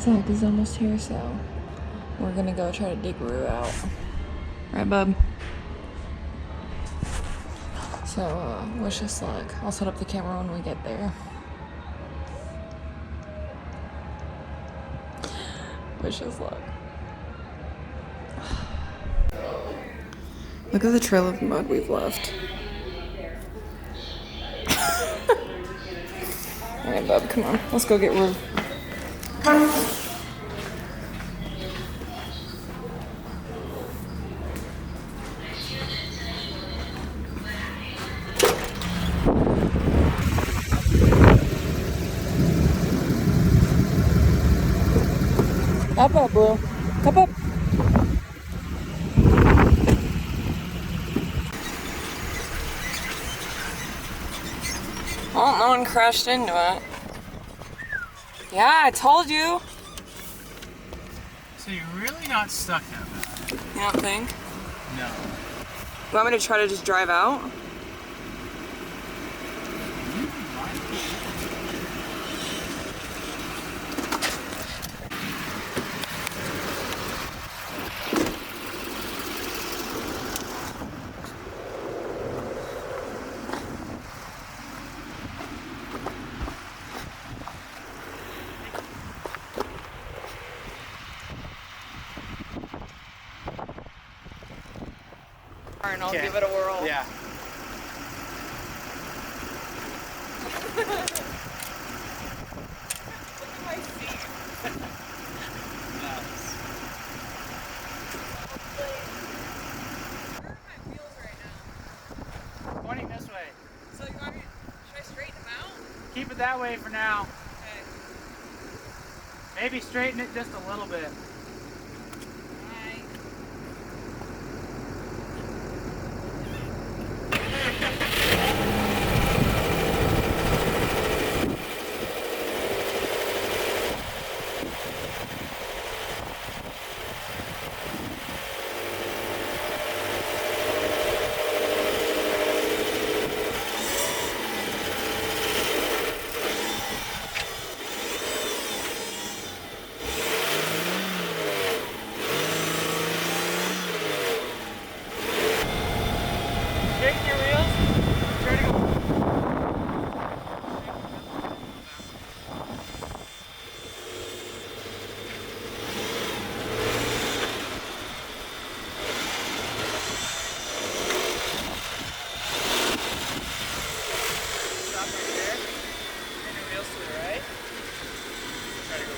Zach is almost here, so we're gonna go try to dig Rue out. Right, bub? So, wish us luck. I'll set up the camera when we get there. Wish us luck. Look at the trail of mud we've left. Alright, bub, come on. Let's go get Rue. Up, Blue. Come up. Oh, no one crashed into it. Yeah, I told you. So you're really not stuck that bad? You don't think? No. You want me to try to just drive out? And I'll give it a whirl. Yeah. Look at my seat. Nice. Where are my wheels right now? Pointing this way. So you want me? Should I straighten them out? Keep it that way for now. Okay. Maybe straighten it just a little bit. Alright. Shake your wheels. Try to go. Stop right there. Turn your wheels to the right. Try to go.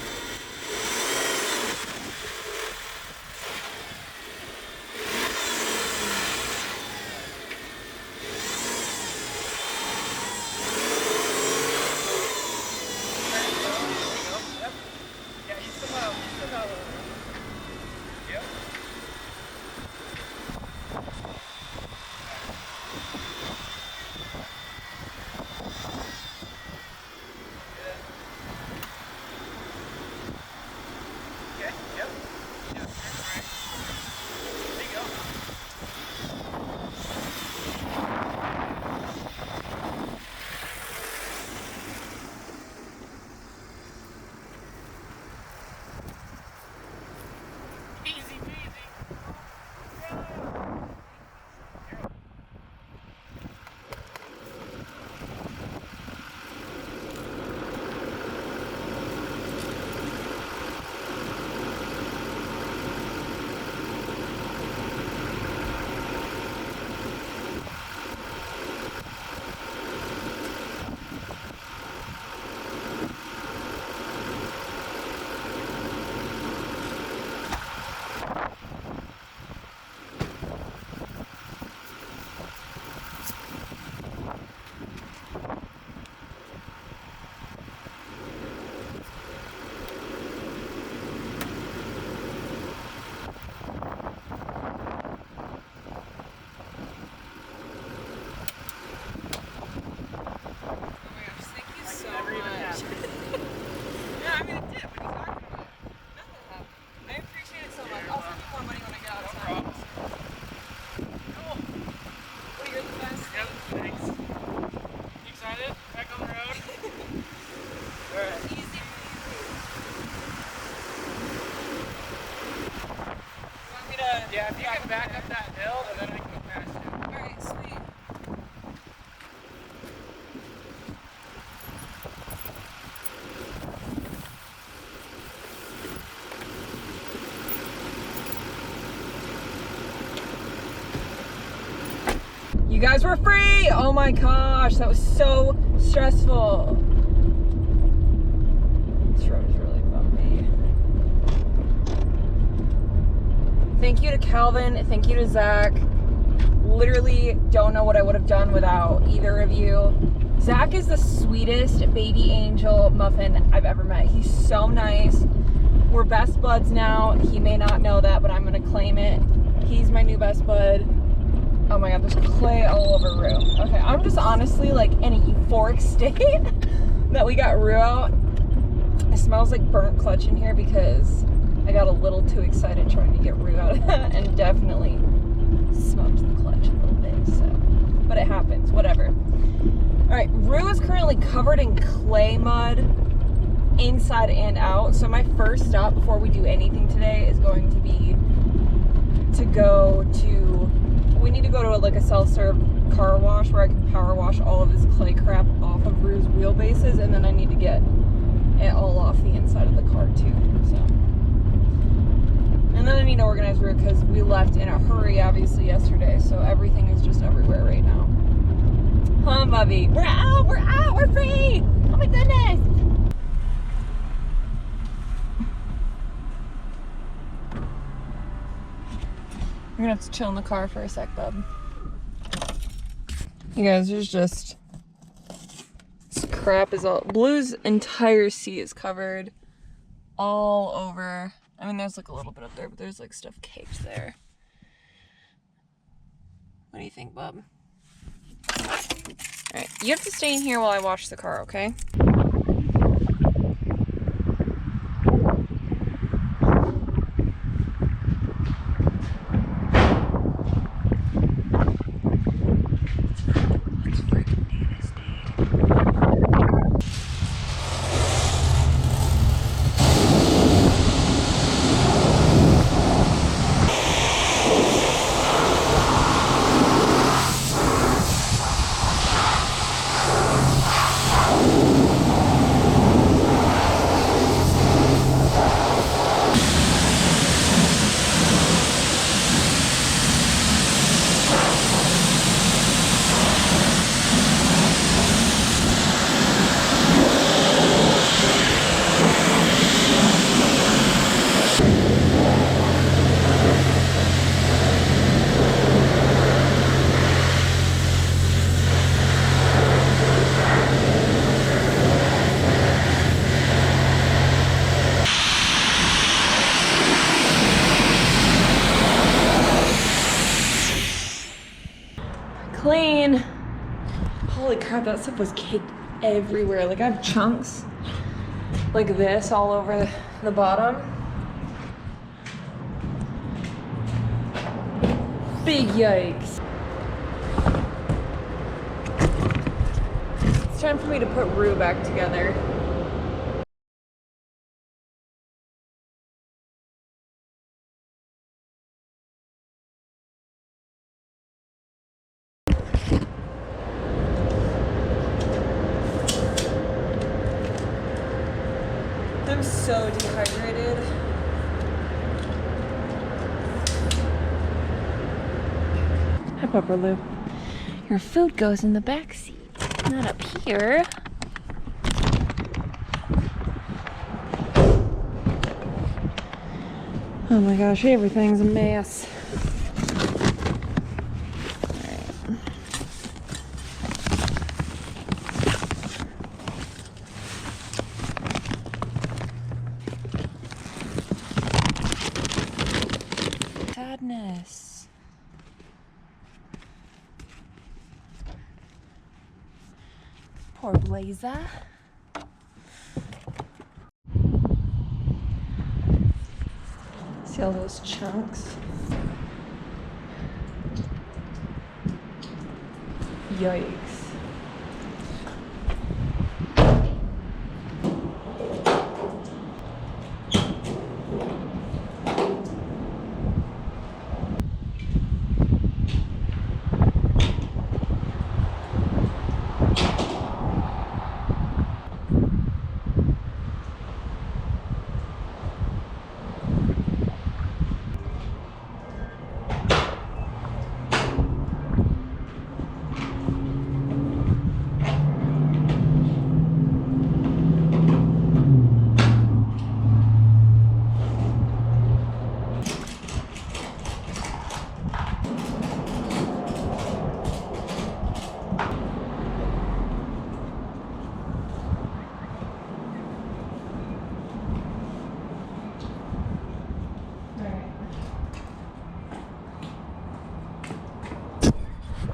Yeah, you still got a little bit. Yep. Okay, yep. Yeah, turn right. There you go. Easy peasy. guys were free! Oh my gosh, that was so stressful. This road is really bumpy. Thank you to Calvin. Thank you to Zach. Literally don't know what I would have done without either of you. Zach is the sweetest baby angel muffin I've ever met. He's so nice. We're best buds now. He may not know that, but I'm gonna claim it. He's my new best bud. Oh my god, there's clay all over Rue. Okay, I'm just honestly like in a euphoric state that we got Rue out. It smells like burnt clutch in here because I got a little too excited trying to get Rue out and definitely smoked the clutch a little bit, so. But it happens, whatever. All right, Rue is currently covered in clay mud inside and out. So my first stop before we do anything today is going to be to go to, we need to go to like a self-serve car wash where I can power wash all of this clay crap off of Rue's wheelbases, and then I need to get it all off the inside of the car too, so. And then I need to organize Rue because we left in a hurry obviously yesterday, so everything is just everywhere right now. Huh, Bubby? We're out, we're free! Oh my goodness! We're gonna have to chill in the car for a sec, bub. You guys, there's just, this crap is all, Blue's entire seat is covered all over. I mean, there's like a little bit up there, but there's like stuff caked there. What do you think, bub? Alright, you have to stay in here while I wash the car, okay? Clean. Holy crap, that stuff was caked everywhere. Like I have chunks like this all over the bottom. Big yikes. It's time for me to put Rue back together. I'm so dehydrated. Hi, Pepper Lou. Your food goes in the back seat, not up here. Oh my gosh, everything's a mess. Sadness. Poor Blazer. See all those chunks? Yikes.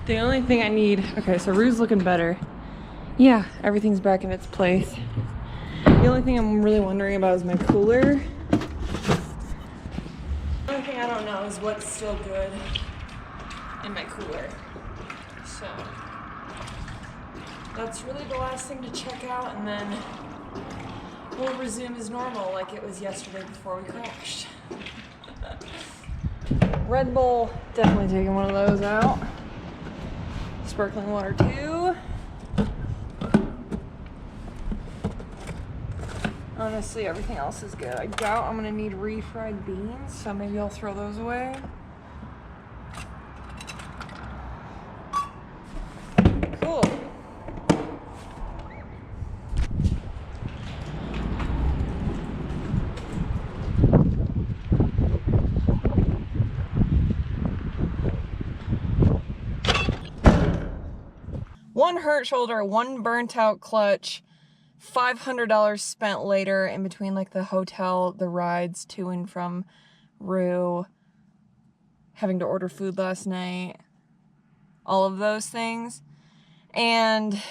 The only thing I need, okay, so Rue's looking better. Yeah, everything's back in its place. The only thing I'm really wondering about is my cooler. The only thing I don't know is what's still good in my cooler. So that's really the last thing to check out, and then we'll resume as normal like it was yesterday before we crashed. Red Bull, definitely taking one of those out. Sparkling water too. Honestly, everything else is good. I doubt I'm gonna need refried beans, so maybe I'll throw those away. Cool. One hurt shoulder, one burnt out clutch, $500 spent later in between like the hotel, the rides to and from Rue, having to order food last night, all of those things, and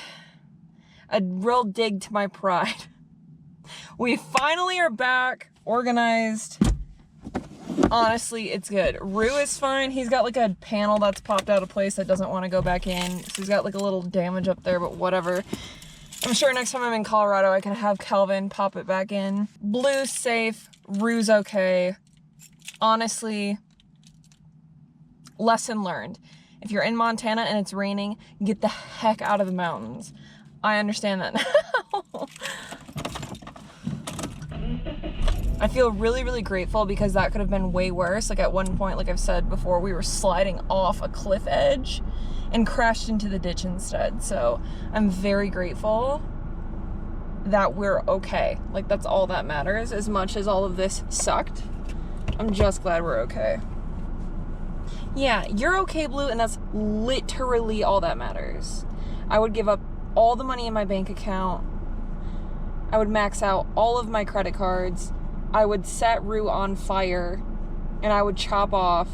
a real dig to my pride. We finally are back, organized. Honestly, it's good. Rue is fine. He's got like a panel that's popped out of place that doesn't want to go back in. So he's got like a little damage up there, but whatever. I'm sure next time I'm in Colorado, I can have Calvin pop it back in. Blue's safe. Rue's okay. Honestly, lesson learned. If you're in Montana and it's raining, get the heck out of the mountains. I understand that now. I feel really, really grateful because that could have been way worse. Like at one point, like I've said before, we were sliding off a cliff edge and crashed into the ditch instead. So I'm very grateful that we're okay. Like that's all that matters. As much as all of this sucked, I'm just glad we're okay. Yeah, you're okay, Blue, and that's literally all that matters. I would give up all the money in my bank account. I would max out all of my credit cards. I would set Rue on fire, and I would chop off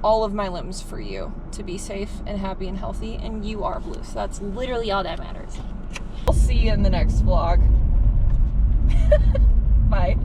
all of my limbs for you to be safe and happy and healthy, and you are, Blue. So that's literally all that matters. I'll see you in the next vlog. Bye.